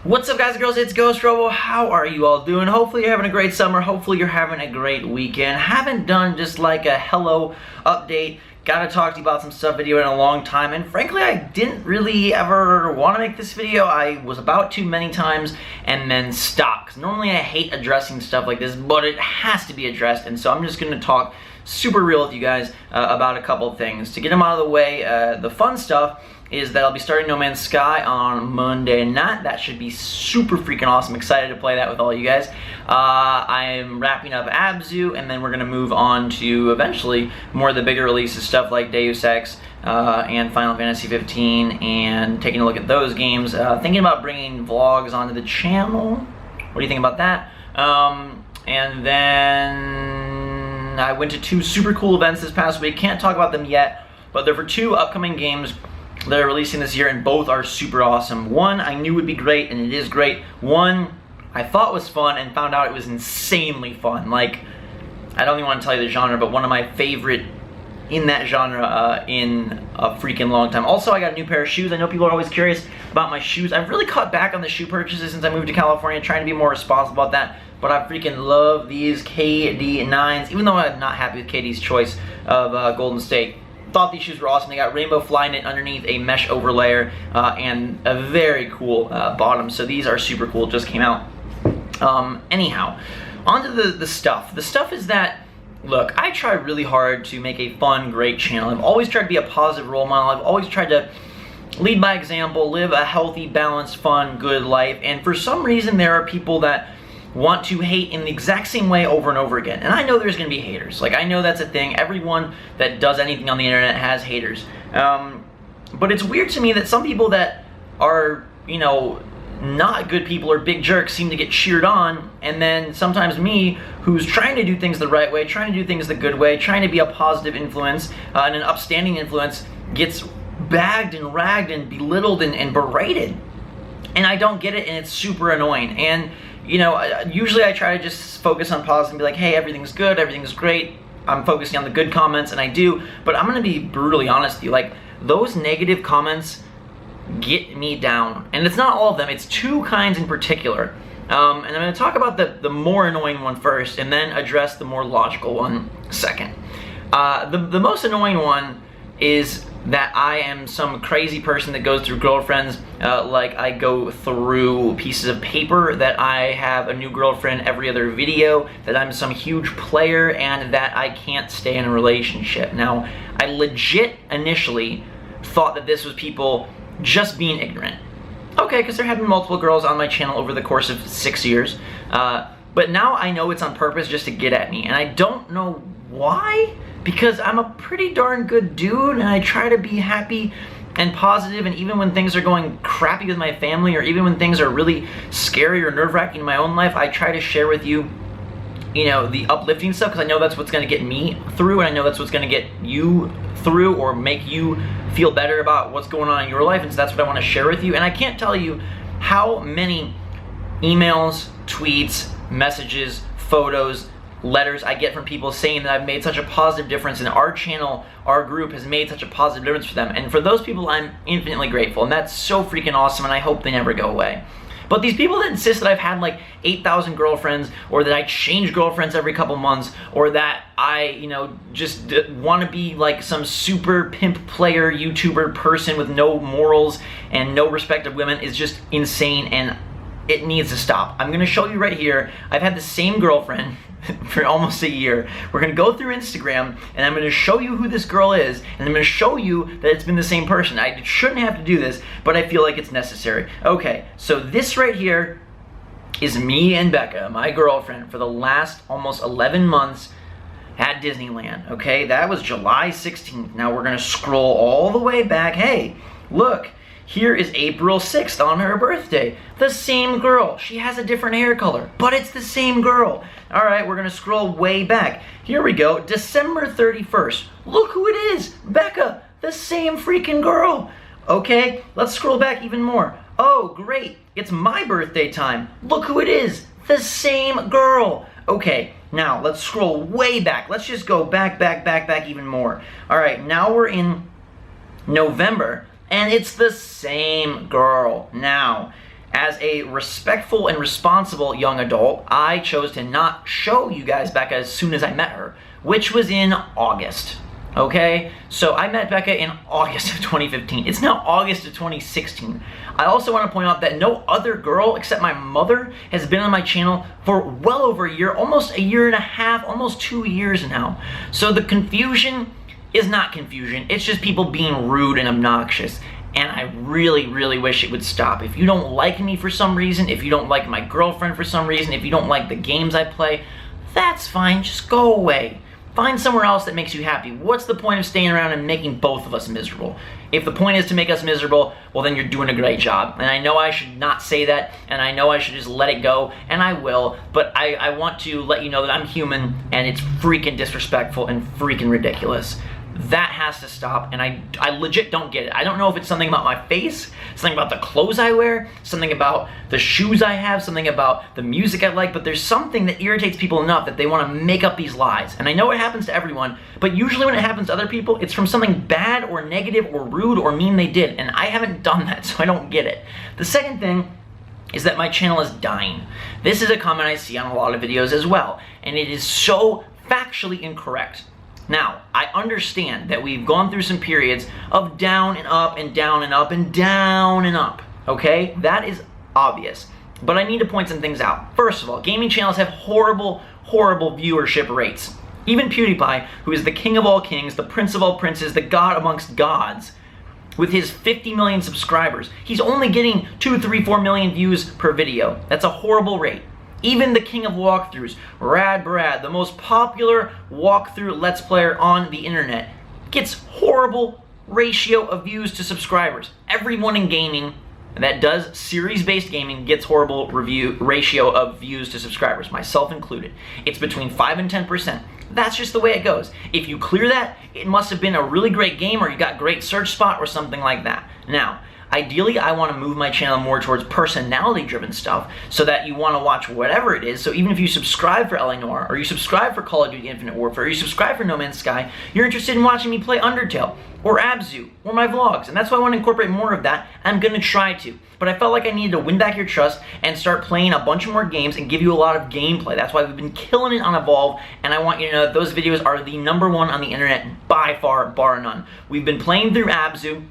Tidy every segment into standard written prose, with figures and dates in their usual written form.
What's up, guys and girls? It's Ghost Robo. How are you all doing? Hopefully you're having a great summer. Hopefully you're having a great weekend. Haven't done just like a hello update, gotta talk to you about some stuff video in a long time, and frankly I didn't really ever want to make this video. I was about to many times and then stopped, 'cause normally I hate addressing stuff like this, but it has to be addressed, and so I'm just gonna talk super real with you guys about a couple of things. To get them out of the way, the fun stuff is that I'll be starting No Man's Sky on Monday night. That should be super freaking awesome. Excited to play that with all you guys. I'm wrapping up Abzu, and then we're gonna move on to eventually more of the bigger releases, stuff like Deus Ex and Final Fantasy 15, and taking a look at those games. Thinking about bringing vlogs onto the channel. What do you think about that? And then I went to 2 super cool events this past week. Can't talk about them yet, but they're for 2 upcoming games that are releasing this year, and both are super awesome. One I knew would be great, and it is great. One I thought was fun and found out it was insanely fun. Like, I don't even want to tell you the genre, but one of my favorite in that genre in a freaking long time. Also, I got a new pair of shoes. I know people are always curious about my shoes. I've really cut back on the shoe purchases since I moved to California, trying to be more responsible about that. But I freaking love these KD9s, even though I'm not happy with KD's choice of Golden State. Thought these shoes were awesome. They got rainbow fly knit underneath, a mesh overlayer, and a very cool bottom. So these are super cool. Just came out. Anyhow, onto the stuff. The stuff is that, look, I try really hard to make a fun, great channel. I've always tried to be a positive role model. I've always tried to lead by example, live a healthy, balanced, fun, good life. And for some reason, there are people that want to hate in the exact same way over and over again. And I know there's gonna be haters. Like, I know that's a thing. Everyone that does anything on the internet has haters. But it's weird to me that some people that are, you know, not good people or big jerks seem to get cheered on, and then sometimes me, who's trying to do things the right way, trying to do things the good way, trying to be a positive influence and an upstanding influence, gets bagged and ragged and belittled and berated. And I don't get it, and it's super annoying. And you know, usually I try to just focus on positive and be like, hey, everything's good, everything's great. I'm focusing on the good comments, and I do. But I'm gonna be brutally honest with you. Like, those negative comments get me down. And it's not all of them, it's 2 kinds in particular. And I'm gonna talk about the more annoying one first, and then address the more logical one second. The most annoying one is that I am some crazy person that goes through girlfriends like I go through pieces of paper, that I have a new girlfriend every other video, that I'm some huge player, and that I can't stay in a relationship. Now, I legit initially thought that this was people just being ignorant. Okay, because there have been multiple girls on my channel over the course of 6 years, but now I know it's on purpose just to get at me, and I don't know why, because I'm a pretty darn good dude, and I try to be happy and positive, and even when things are going crappy with my family, or even when things are really scary or nerve-wracking in my own life, I try to share with you, you know, the uplifting stuff, because I know that's what's going to get me through, and I know that's what's going to get you through, or make you feel better about what's going on in your life, and so that's what I want to share with you. And I can't tell you how many emails, tweets, messages, photos, letters I get from people saying that I've made such a positive difference, and our channel, our group has made such a positive difference for them. And for those people, I'm infinitely grateful, and that's so freaking awesome, and I hope they never go away. But these people that insist that I've had like 8,000 girlfriends, or that I change girlfriends every couple months, or that I, you know, just want to be like some super pimp player YouTuber person with no morals and no respect of women, is just insane, and it needs to stop. I'm gonna show you right here. I've had the same girlfriend for almost a year. We're gonna go through Instagram, and I'm gonna show you who this girl is, and I'm gonna show you that it's been the same person. I shouldn't have to do this, but I feel like it's necessary. Okay, so this right here is me and Becca, my girlfriend, for the last almost 11 months at Disneyland. Okay, that was July 16th. Now we're gonna scroll all the way back. Hey, look. Here is April 6th on her birthday. The same girl. She has a different hair color, but it's the same girl. All right, we're gonna scroll way back. Here we go, December 31st. Look who it is, Becca, the same freaking girl. Okay, let's scroll back even more. Oh, great, it's my birthday time. Look who it is, the same girl. Okay, now let's scroll way back. Let's just go back even more. All right, now we're in November. And it's the same girl. Now, As a respectful and responsible young adult, I chose to not show you guys Becca as soon as I met her, which was in August. Okay, so I met Becca in August of 2015. It's now August of 2016. I also want to point out that no other girl except my mother has been on my channel for well over a year, almost a year and a half, almost 2 years now. So the confusion is not confusion. It's just people being rude and obnoxious. And I really, really wish it would stop. If you don't like me for some reason, if you don't like my girlfriend for some reason, if you don't like the games I play, that's fine. Just go away. Find somewhere else that makes you happy. What's the point of staying around and making both of us miserable? If the point is to make us miserable, well then you're doing a great job. And I know I should not say that, and I know I should just let it go, and I will, but I want to let you know that I'm human, and it's freaking disrespectful and freaking ridiculous. That has to stop, and I legit don't get it. I don't know if it's something about my face, something about the clothes I wear, something about the shoes I have, something about the music I like, but there's something that irritates people enough that they want to make up these lies. And I know it happens to everyone, but usually when it happens to other people, it's from something bad or negative or rude or mean they did, and I haven't done that, so I don't get it. The second thing is that my channel is dying. This is a comment I see on a lot of videos as well, and it is so factually incorrect. Now, I understand that we've gone through some periods of down and up and down and up and down and up, okay? That is obvious, but I need to point some things out. First of all, gaming channels have horrible, horrible viewership rates. Even PewDiePie, who is the king of all kings, the prince of all princes, the god amongst gods, with his 50 million subscribers, he's only getting 2, 3, 4 million views per video. That's a horrible rate. Even the king of walkthroughs, Rad Brad, the most popular walkthrough let's player on the internet, gets horrible ratio of views to subscribers. Everyone in gaming that does series-based gaming gets horrible ratio of views to subscribers, myself included. It's between 5 and 10%. That's just the way it goes. If you clear that, it must have been a really great game, or you got great search spot or something like that. Now, ideally, I want to move my channel more towards personality-driven stuff so that you want to watch whatever it is. So even if you subscribe for L.A. Noire, or you subscribe for Call of Duty Infinite Warfare, or you subscribe for No Man's Sky, you're interested in watching me play Undertale, or Abzu, or my vlogs. And that's why I want to incorporate more of that. I'm going to try to. But I felt like I needed to win back your trust and start playing a bunch more games and give you a lot of gameplay. That's why we've been killing it on Evolve, and I want you to know that those videos are the #1 on the internet by far, bar none. We've been playing through Abzu.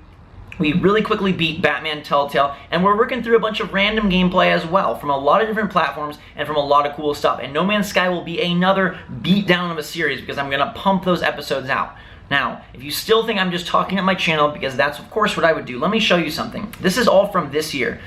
We really quickly beat Batman Telltale, and we're working through a bunch of random gameplay as well from a lot of different platforms and from a lot of cool stuff. And No Man's Sky will be another beatdown of a series because I'm going to pump those episodes out. Now, if you still think I'm just talking at my channel, because that's of course what I would do, let me show you something. This is all from this year.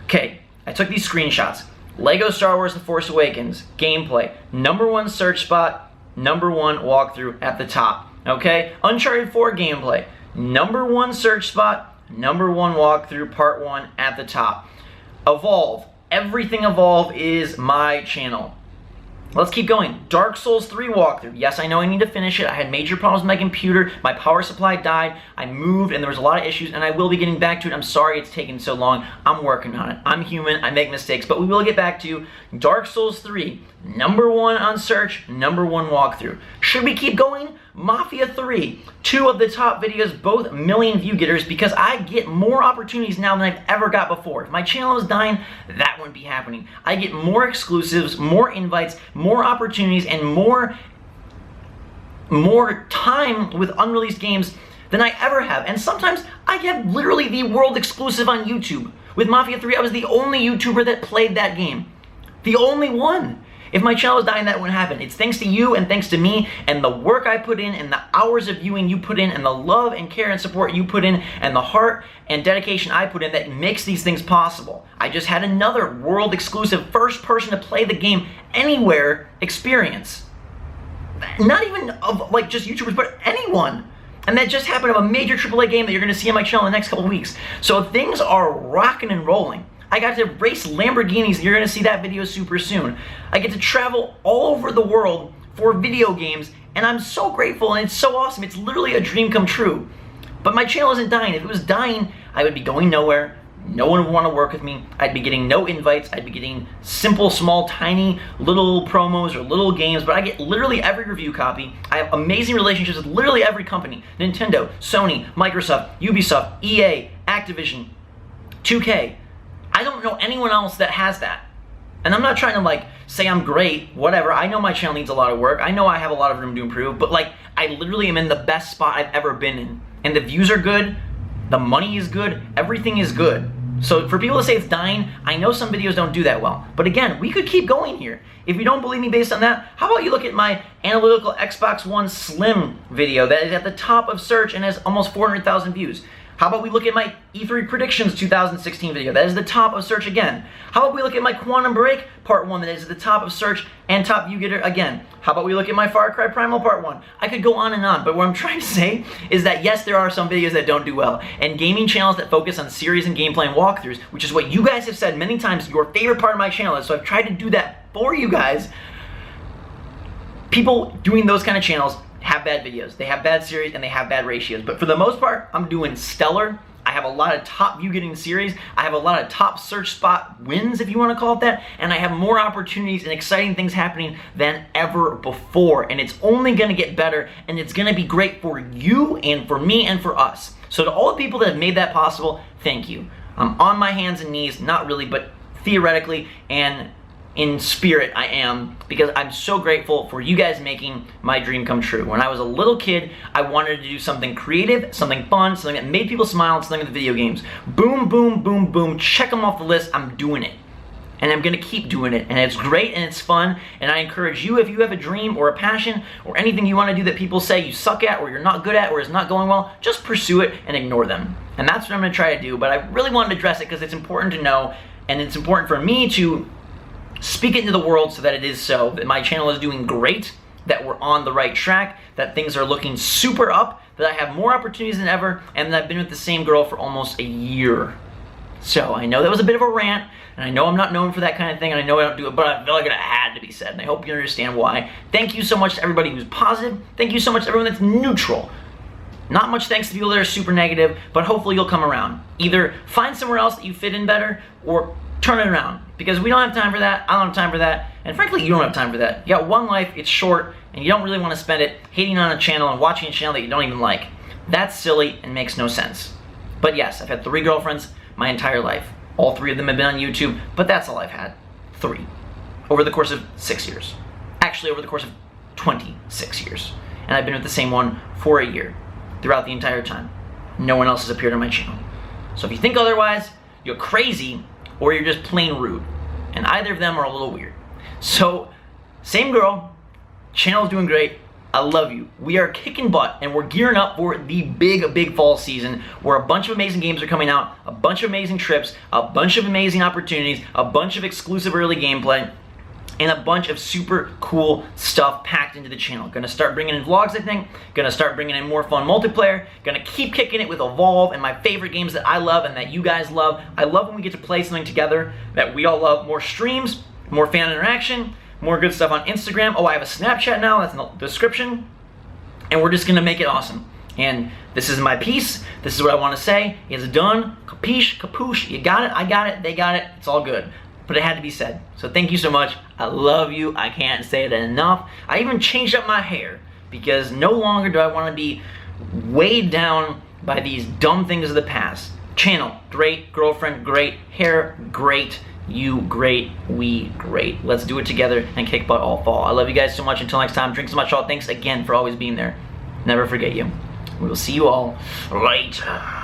Okay, I took these screenshots. Lego Star Wars The Force Awakens, gameplay, #1 search spot, #1 walkthrough at the top. Okay, Uncharted 4 gameplay, #1 search spot, #1 walkthrough, part 1 at the top. Evolve, everything Evolve is my channel. Let's keep going. Dark Souls 3 walkthrough. Yes, I know I need to finish it. I had major problems with my computer. My power supply died. I moved and there was a lot of issues, and I will be getting back to it. I'm sorry it's taken so long. I'm working on it. I'm human. I make mistakes, but we will get back to Dark Souls 3. #1 on search, #1 walkthrough. Should we keep going? Mafia 3. 2 of the top videos, both million view getters, because I get more opportunities now than I've ever got before. If my channel was dying, that wouldn't be happening. I get more exclusives, more invites, more opportunities, and more time with unreleased games than I ever have. And sometimes I get literally the world exclusive on YouTube. With Mafia 3, I was the only YouTuber that played that game. The only one. If my channel was dying, that wouldn't happen. It's thanks to you and thanks to me and the work I put in and the hours of viewing you put in and the love and care and support you put in and the heart and dedication I put in that makes these things possible. I just had another world exclusive first person to play the game anywhere experience. Not even of like just YouTubers, but anyone. And that just happened of a major AAA game that you're gonna see on my channel in the next couple weeks. So things are rocking and rolling. I got to race Lamborghinis, you're gonna see that video super soon. I get to travel all over the world for video games, and I'm so grateful and it's so awesome. It's literally a dream come true. But my channel isn't dying. If it was dying, I would be going nowhere. No one would want to work with me. I'd be getting no invites. I'd be getting simple, small, tiny little promos or little games, but I get literally every review copy. I have amazing relationships with literally every company. Nintendo, Sony, Microsoft, Ubisoft, EA, Activision, 2K. I I don't know anyone else that has that. And I'm not trying to like say I'm great, whatever. I know my channel needs a lot of work. I know I have a lot of room to improve, but like I literally am in the best spot I've ever been in. And the views are good, the money is good, everything is good. So for people to say it's dying, I know some videos don't do that well. But again, we could keep going here. If you don't believe me based on that, how about you look at my analytical Xbox One Slim video that is at the top of search and has almost 400,000 views. How about we look at my E3 Predictions 2016 video that is the top of search again. How about we look at my Quantum Break Part 1 that is at the top of search and top view getter again. How about we look at my Far Cry Primal Part 1. I could go on and on, but what I'm trying to say is that yes, there are some videos that don't do well, and gaming channels that focus on series and gameplay and walkthroughs, which is what you guys have said many times your favorite part of my channel is, so I've tried to do that for you guys. People doing those kind of channels have bad videos, they have bad series, and they have bad ratios. But for the most part, I'm doing stellar. I have a lot of top view getting series. I have a lot of top search spot wins, if you want to call it that. And I have more opportunities and exciting things happening than ever before. And it's only going to get better, and it's going to be great for you and for me and for us. So to all the people that have made that possible, thank you. I'm on my hands and knees, not really, but theoretically and in spirit I am, because I'm so grateful for you guys making my dream come true. When I was a little kid, I wanted to do something creative, something fun, something that made people smile, and something with video games. Boom, boom, boom, boom, check them off the list, I'm doing it. And I'm gonna keep doing it, and it's great and it's fun, and I encourage you, if you have a dream or a passion or anything you wanna do that people say you suck at or you're not good at or is not going well, just pursue it and ignore them. And that's what I'm gonna try to do, but I really wanted to address it because it's important to know, and it's important for me to speak it into the world so that it is so, that my channel is doing great, that we're on the right track, that things are looking super up, that I have more opportunities than ever, and that I've been with the same girl for almost a year. So I know that was a bit of a rant, and I know I'm not known for that kind of thing, and I know I don't do it, but I feel like it had to be said, and I hope you understand why. Thank you so much to everybody who's positive. Thank you so much to everyone that's neutral. Not much thanks to people that are super negative, but hopefully you'll come around. Either find somewhere else that you fit in better, or turn it around, because we don't have time for that, I don't have time for that, and frankly, you don't have time for that. You got one life, it's short, and you don't really want to spend it hating on a channel and watching a channel that you don't even like. That's silly and makes no sense. But yes, I've had 3 girlfriends my entire life. All 3 of them have been on YouTube, but that's all I've had. 3. Over the course of 6 years. Actually, over the course of 26 years. And I've been with the same one for a year, throughout the entire time. No one else has appeared on my channel. So if you think otherwise, you're crazy, or you're just plain rude. And either of them are a little weird. So, same girl, channel's doing great, I love you. We are kicking butt, and we're gearing up for the big fall season, where a bunch of amazing games are coming out, a bunch of amazing trips, a bunch of amazing opportunities, a bunch of exclusive early gameplay, and a bunch of super cool stuff packed into the channel. Gonna start bringing in vlogs, I think. Gonna start bringing in more fun multiplayer. Gonna keep kicking it with Evolve and my favorite games that I love and that you guys love. I love when we get to play something together that we all love. More streams, more fan interaction, more good stuff on Instagram. Oh, I have a Snapchat now, that's in the description. And we're just gonna make it awesome. And this is my piece. This is what I wanna say. It's done. Capiche, capoosh. You got it, I got it, they got it. It's all good. But it had to be said. So thank you so much. I love you. I can't say it enough. I even changed up my hair because no longer do I want to be weighed down by these dumb things of the past. Channel, great. Girlfriend, great. Hair, great. You, great. We, great. Let's do it together and kick butt all fall. I love you guys so much. Until next time, drink so much salt. Thanks again for always being there. Never forget you. We will see you all later.